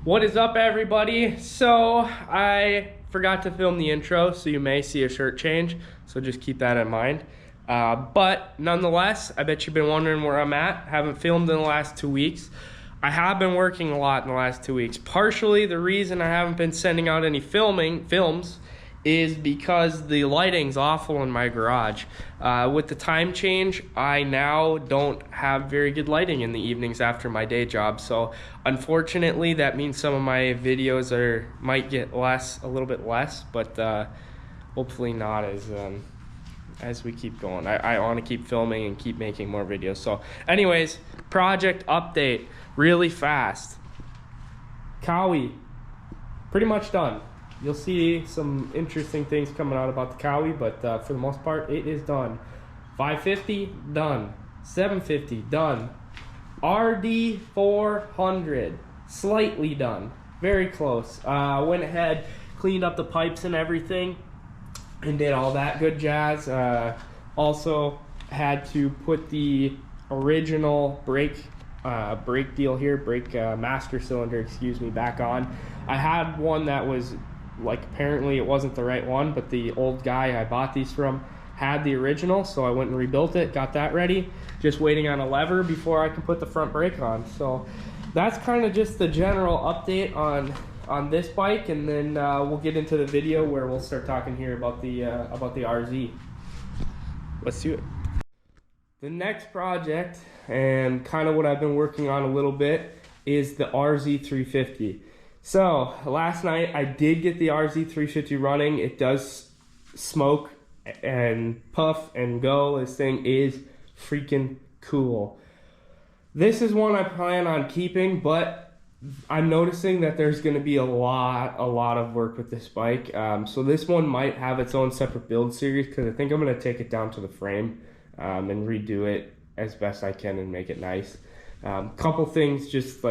What is up, everybody? So I forgot to film the intro, so you may see a shirt change, so just keep that in mind. But nonetheless, I bet you've been wondering where I'm at. Haven't filmed in the last 2 weeks. I have been working a lot in the last 2 weeks. Partially the reason I haven't been sending out any films is because the lighting's awful in my garage. With the time change, I now don't have very good lighting in the evenings after my day job. So unfortunately, that means some of my videos might get a little bit less, but hopefully not as we keep going. I want to keep filming and keep making more videos. So anyways, project update really fast. Cowie, pretty much done. You'll see some interesting things coming out about the Cowie, but for the most part, it is done. 550, done. 750, done. RD 400, slightly done. Very close. Went ahead, cleaned up the pipes and everything, and did all that good jazz. Also had to put the original brake deal here, master cylinder, excuse me, back on. I had one that was apparently it wasn't the right one, but the old guy I bought these from had the original, so I went and rebuilt it, got that ready. Just waiting on a lever before I can put the front brake on. So that's kind of just the general update on this bike, and then we'll get into the video where we'll start talking here about the RZ. Let's do it. The next project, and kind of what I've been working on a little bit, is the RZ 350. So last night I did get the RZ 350 running. It does smoke and puff and go. This thing is freaking cool. This is one I plan on keeping, but I'm noticing that there's going to be a lot of work with this bike. So this one might have its own separate build series, because I think I'm going to take it down to the frame and redo it as best I can and make it nice. Couple things just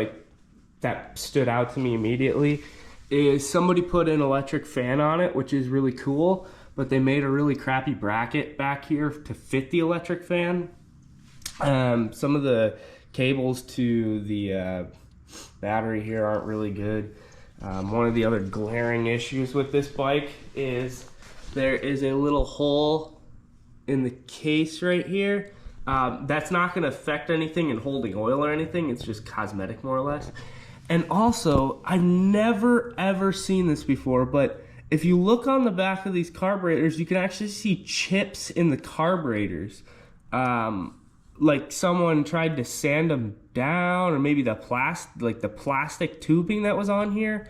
that stood out to me immediately is somebody put an electric fan on it, which is really cool, but they made a really crappy bracket back here to fit the electric fan. Some of the cables to the battery here aren't really good. One of the other glaring issues with this bike is there is a little hole in the case right here. That's not going to affect anything in holding oil or anything. It's just cosmetic, more or less. And also, I've never ever seen this before, but if you look on the back of these carburetors, you can actually see chips in the carburetors. Like someone tried to sand them down, or maybe the plastic tubing that was on here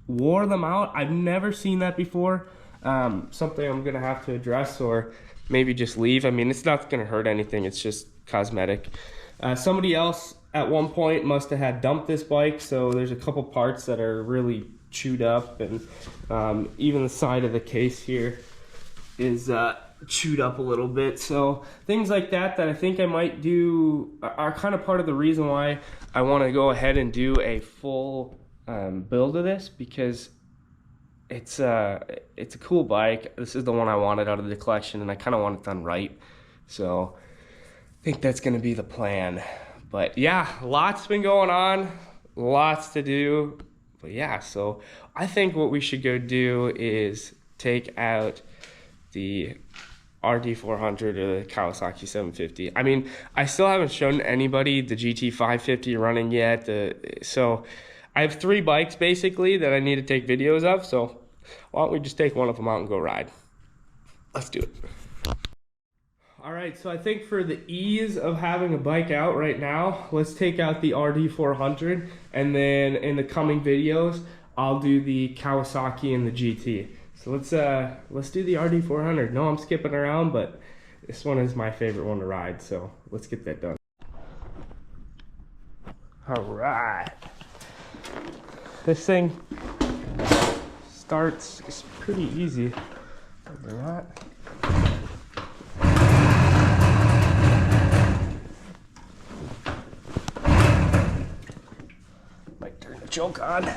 wore them out. I've never seen that before. Something I'm gonna have to address, or maybe just leave. I mean, it's not gonna hurt anything. It's just cosmetic. Somebody else at one point must have had dumped this bike, so there's a couple parts that are really chewed up, and even the side of the case here is chewed up a little bit. So things like that I think I might do are kind of part of the reason why I want to go ahead and do a full build of this, because it's a cool bike. This is the one I wanted out of the collection, and I kind of want it done right. So I think that's going to be the plan. But yeah, lots been going on, lots to do. But yeah, so I think what we should go do is take out the RD 400 or the Kawasaki 750. I mean, I still haven't shown anybody the GT 550 running yet. So I have 3 bikes basically that I need to take videos of. So why don't we just take one of them out and go ride? Let's do it. All right, so I think for the ease of having a bike out right now, let's take out the RD 400, and then in the coming videos, I'll do the Kawasaki and the GT. So let's do the RD 400. No, I'm skipping around, but this one is my favorite one to ride, so let's get that done. All right. This thing starts, it's pretty easy. Look at that. Choke on.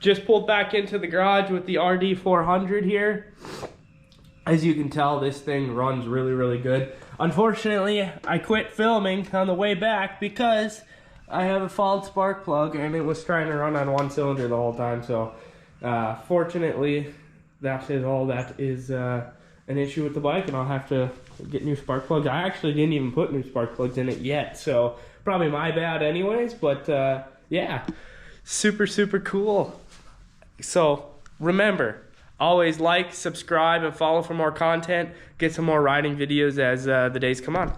just pulled back into the garage with the RD400 here. As you can tell, this thing runs really, really good. Unfortunately, I quit filming on the way back because I have a faulty spark plug and it was trying to run on one cylinder the whole time. So fortunately, that is all that is an issue with the bike, and I'll have to get new spark plugs. I actually didn't even put new spark plugs in it yet, so probably my bad anyways, but yeah, super, super cool. So remember, always like, subscribe, and follow for more content. Get some more riding videos as the days come on.